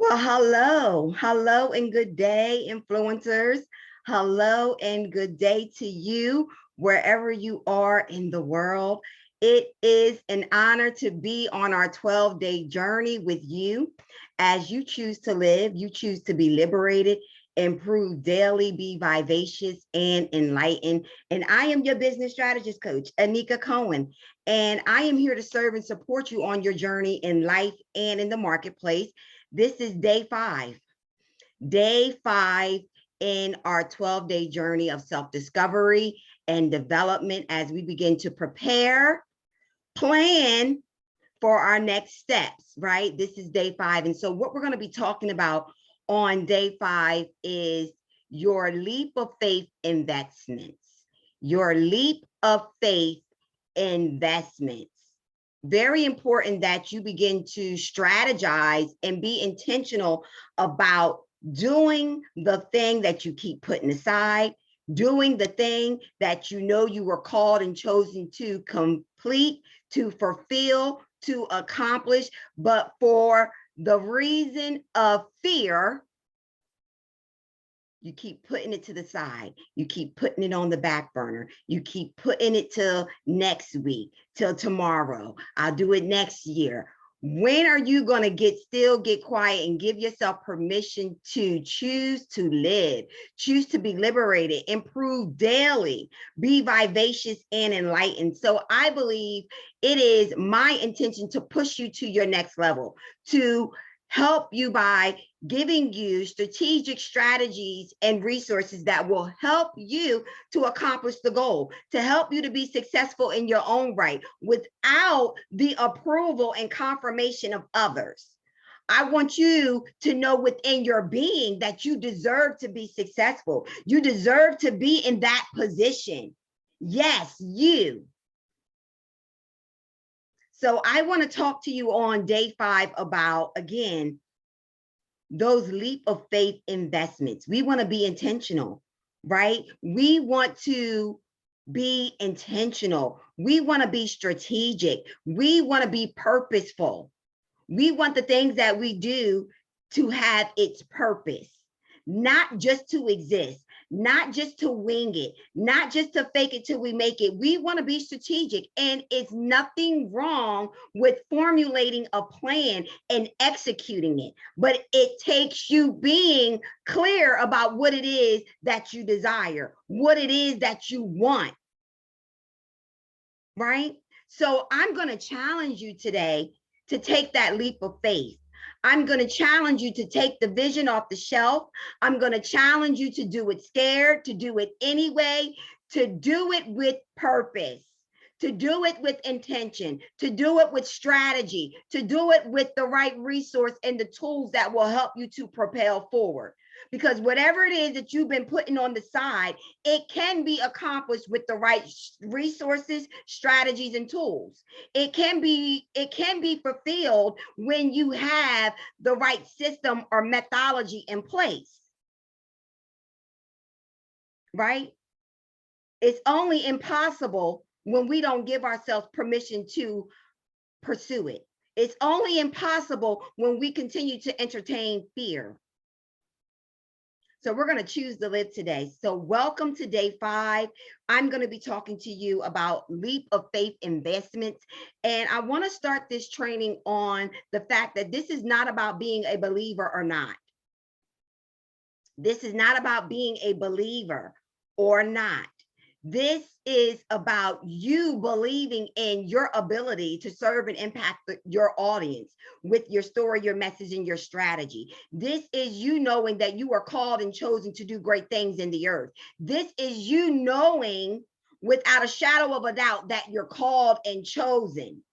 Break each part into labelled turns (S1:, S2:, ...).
S1: Well, hello, and good day, influencers. Hello, and good day to you, wherever you are in the world. It is an honor to be on our 12-day journey with you. As you choose to live, you choose to be liberated, improve daily, be vivacious, and enlightened. And I am your business strategist coach, Anika Cohen. And I am here to serve and support you on your journey in life and in the marketplace. This is day five in our 12-day journey of self-discovery and development as we begin to prepare, plan for our next steps, right? This is day five. And so what we're going to be talking about on day five is your leap of faith investments, your leap of faith investments. Very important that you begin to strategize and be intentional about doing the thing that you keep putting aside, doing the thing that you know you were called and chosen to complete, to fulfill, to accomplish, but for the reason of fear, you keep putting it to the side. You keep putting it on the back burner. You keep putting it till next week, till tomorrow. I'll do it next year. When are you going to get quiet and give yourself permission to choose to live, choose to be liberated, improve daily, be vivacious and enlightened? So I believe it is my intention to push you to your next level, to help you by giving you strategic strategies and resources that will help you to accomplish the goal, to help you to be successful in your own right without the approval and confirmation of others. I want you to know within your being that you deserve to be successful. You deserve to be in that position. Yes, you. So I want to talk to you on day five about, again, those leap of faith investments. We want to be intentional, right? We want to be intentional. We want to be strategic. We want to be purposeful. We want the things that we do to have its purpose, not just to exist, not just to wing it, not just to fake it till we make it. We want to be strategic, and it's nothing wrong with formulating a plan and executing it, but it takes you being clear about what it is that you desire, what it is that you want, right? So I'm going to challenge you today to take that leap of faith. I'm going to challenge you to take the vision off the shelf. I'm going to challenge you to do it scared, to do it anyway, to do it with purpose, to do it with intention, to do it with strategy, to do it with the right resource and the tools that will help you to propel forward. Because whatever it is that you've been putting on the side, it can be accomplished with the right resources, strategies, and tools. It can be fulfilled when you have the right system or methodology in place, right? It's only impossible when we don't give ourselves permission to pursue it. It's only impossible when we continue to entertain fear. So we're going to choose to live today. So welcome to day five. I'm going to be talking to you about leap of faith investments. And I want to start this training on the fact that this is not about being a believer or not. This is not about being a believer or not. This is about you believing in your ability to serve and impact your audience with your story, your message, and your strategy. This is you knowing that you are called and chosen to do great things in the earth. This is you knowing without a shadow of a doubt that you're called and chosen,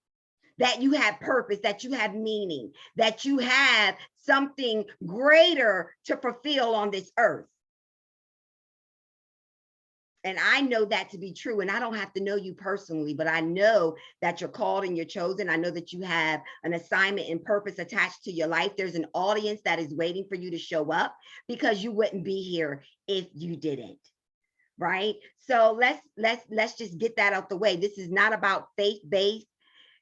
S1: that you have purpose, that you have meaning, that you have something greater to fulfill on this earth. And I know that to be true. And I don't have to know you personally, but I know that you're called and you're chosen. I know that you have an assignment and purpose attached to your life. There's an audience that is waiting for you to show up, because you wouldn't be here if you didn't. Right? So let's just get that out the way. This is not about faith-based.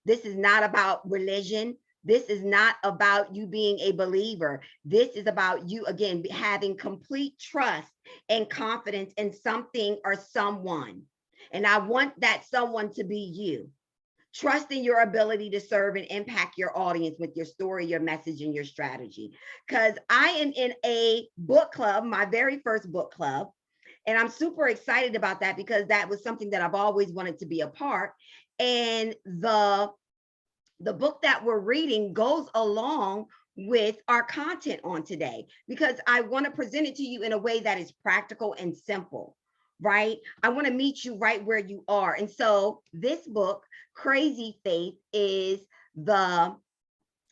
S1: This is not about religion. This is not about you being a believer. This is about you, again, having complete trust and confidence in something or someone. And I want that someone to be you. Trust in your ability to serve and impact your audience with your story, your message, and your strategy. Because I am in a book club, my very first book club. And I'm super excited about that because that was something that I've always wanted to be a part. And the book that we're reading goes along with our content on today, because I want to present it to you in a way that is practical and simple, right? I want to meet you right where you are. And so this book, Crazy Faith, is the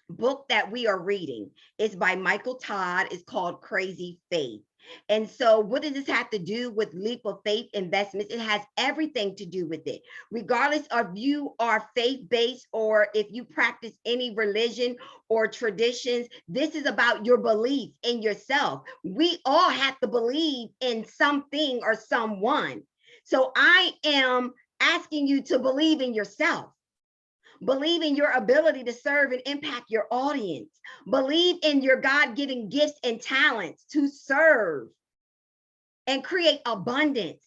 S1: book that we are reading. It's by Michael Todd. It's called Crazy Faith. And so what does this have to do with leap of faith investments? It has everything to do with it. Regardless of you are faith-based or if you practice any religion or traditions, this is about your belief in yourself. We all have to believe in something or someone. So I am asking you to believe in yourself. Believe in your ability to serve and impact your audience. Believe in your God-given gifts and talents to serve and create abundance.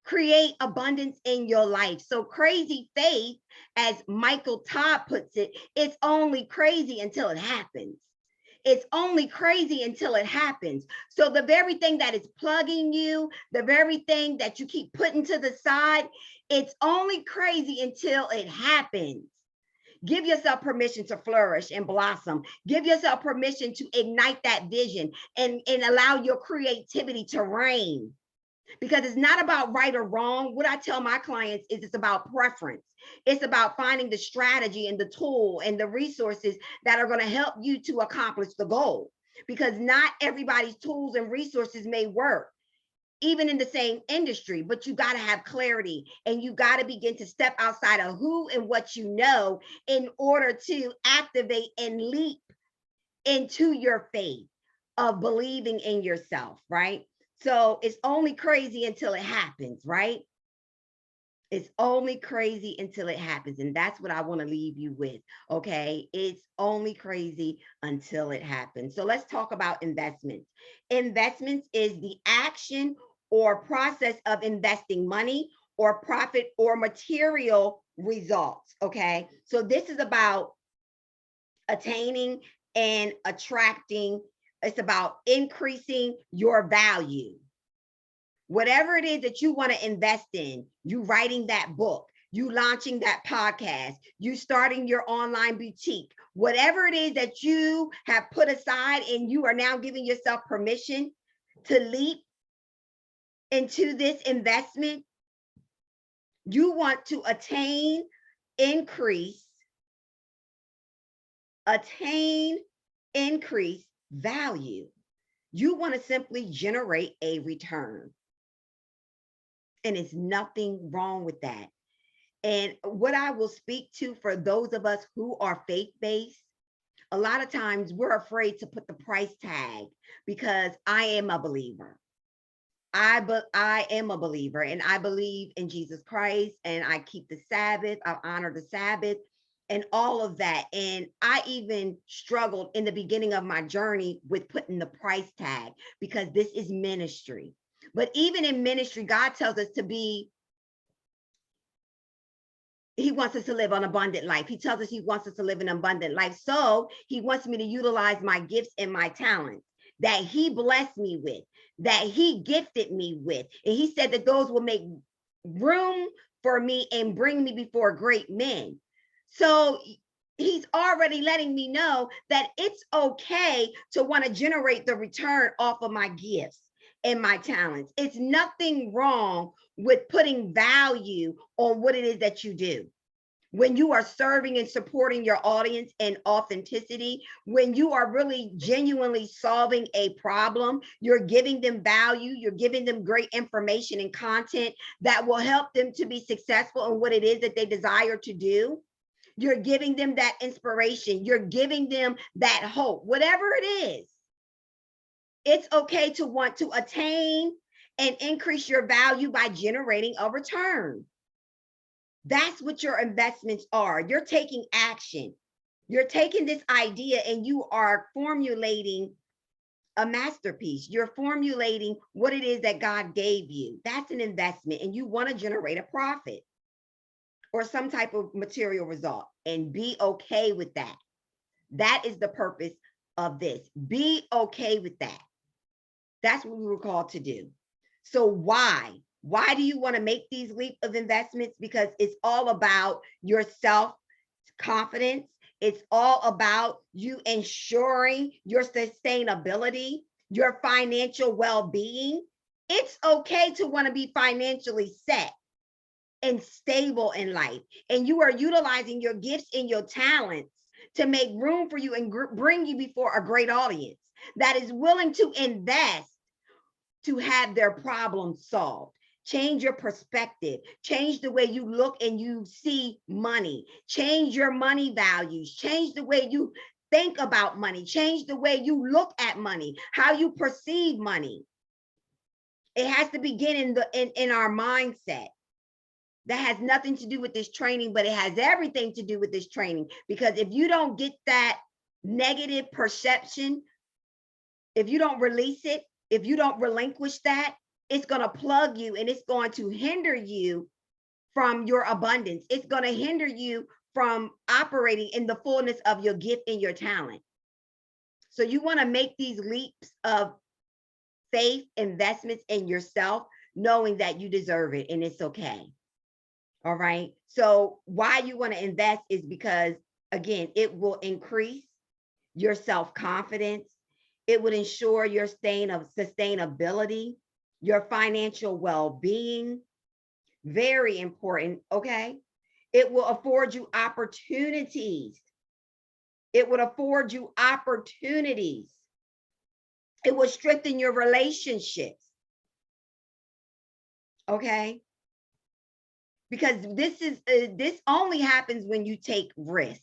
S1: Create abundance in your life. So crazy faith, as Michael Todd puts it, it's only crazy until it happens. It's only crazy until it happens. So the very thing that is plugging you, the very thing that you keep putting to the side, it's only crazy until it happens. Give yourself permission to flourish and blossom. Give yourself permission to ignite that vision and allow your creativity to reign. Because it's not about right or wrong. What I tell my clients is it's about preference. It's about finding the strategy and the tool and the resources that are going to help you to accomplish the goal. Because not everybody's tools and resources may work, even in the same industry, but you got to have clarity and you got to begin to step outside of who and what you know in order to activate and leap into your faith of believing in yourself, right? So it's only crazy until it happens, right? It's only crazy until it happens. And that's what I want to leave you with. Okay. It's only crazy until it happens. So let's talk about investments. Investments is the action or process of investing money or profit or material results. Okay. So this is about attaining and attracting. It's about increasing your value. Whatever it is that you want to invest in, you writing that book, you launching that podcast, you starting your online boutique, whatever it is that you have put aside and you are now giving yourself permission to leap into this investment, you want to attain, increase value. You want to simply generate a return. And it's nothing wrong with that. And what I will speak to for those of us who are faith-based, a lot of times we're afraid to put the price tag because I am a believer. I am a believer and I believe in Jesus Christ and I keep the Sabbath, I honor the Sabbath and all of that. And I even struggled in the beginning of my journey with putting the price tag because this is ministry. But even in ministry, God tells us to be, he wants us to live an abundant life. He tells us he wants us to live an abundant life. So he wants me to utilize my gifts and my talents that he blessed me with, that he gifted me with. And he said that those will make room for me and bring me before great men. So he's already letting me know that it's okay to want to generate the return off of my gifts and my talents. It's nothing wrong with putting value on what it is that you do. When you are serving and supporting your audience in authenticity, when you are really genuinely solving a problem, you're giving them value, you're giving them great information and content that will help them to be successful in what it is that they desire to do. You're giving them that inspiration, you're giving them that hope, whatever it is. It's okay to want to attain and increase your value by generating a return. That's what your investments are. You're taking action. You're taking this idea and you are formulating a masterpiece. You're formulating what it is that God gave you. That's an investment, and you want to generate a profit or some type of material result, and be okay with that. That is the purpose of this. Be okay with that. That's what we were called to do. So why? Why do you want to make these leap of investments? Because it's all about your self-confidence. It's all about you ensuring your sustainability, your financial well-being. It's okay to want to be financially set and stable in life. And you are utilizing your gifts and your talents to make room for you and bring you before a great audience that is willing to invest to have their problems solved. Change your perspective, change the way you look and you see money, change your money values, change the way you think about money, change the way you look at money, how you perceive money. It has to begin in our mindset. That has nothing to do with this training, but it has everything to do with this training. Because if you don't get that negative perception, if you don't release it, if you don't relinquish that, it's going to plug you and it's going to hinder you from your abundance. It's going to hinder you from operating in the fullness of your gift and your talent. So you want to make these leaps of faith, investments in yourself, knowing that you deserve it and it's okay. All right. So why you want to invest is because, again, it will increase your self-confidence. It would ensure your sustainability, your financial well-being. Very important. Okay. It will afford you opportunities. It would afford you opportunities. It will strengthen your relationships. Okay. Because this only happens when you take risk.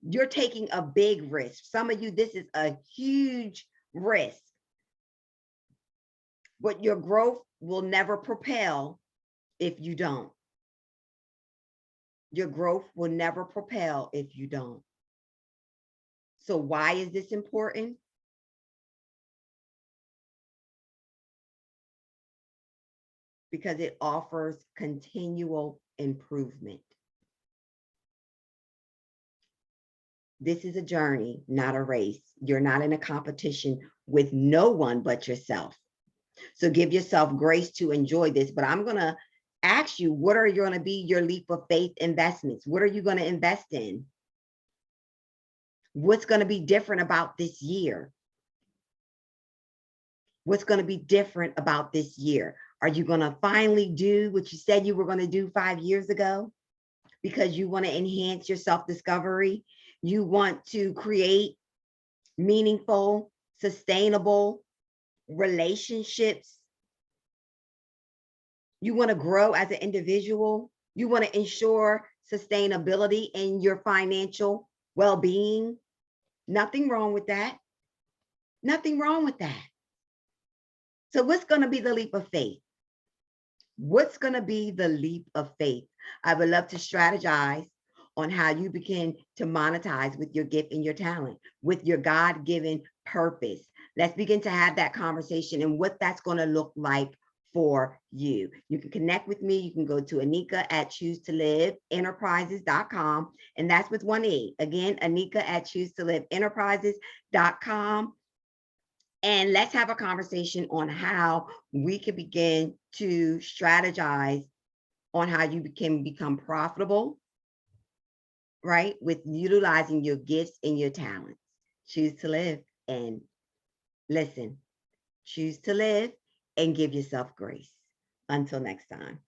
S1: You're taking a big risk. Some of you, this is a huge risk. But your growth will never propel if you don't. Your growth will never propel if you don't. So why is this important? Because it offers continual improvement. This is a journey, not a race. You're not in a competition with no one but yourself. So give yourself grace to enjoy this. But I'm going to ask you, what are going to be your leap of faith investments? What are you going to invest in? What's going to be different about this year? What's going to be different about this year? Are you going to finally do what you said you were going to do 5 years ago? Because you want to enhance your self-discovery. You want to create meaningful, sustainable relationships. You want to grow as an individual. You want to ensure sustainability in your financial well-being. Nothing wrong with that. Nothing wrong with that. So what's going to be the leap of faith? What's going to be the leap of faith? I would love to strategize on how you begin to monetize with your gift and your talent, with your God-given purpose. Let's begin to have that conversation and what that's going to look like for you. You can connect with me. You can go to Anika at ChooseToLiveEnterprises.com, and that's with 1 E. Again, Anika at ChooseToLiveEnterprises.com. And let's have a conversation on how we can begin to strategize on how you can become profitable, right? With utilizing your gifts and your talents. Choose to live and listen. Choose to live and give yourself grace. Until next time.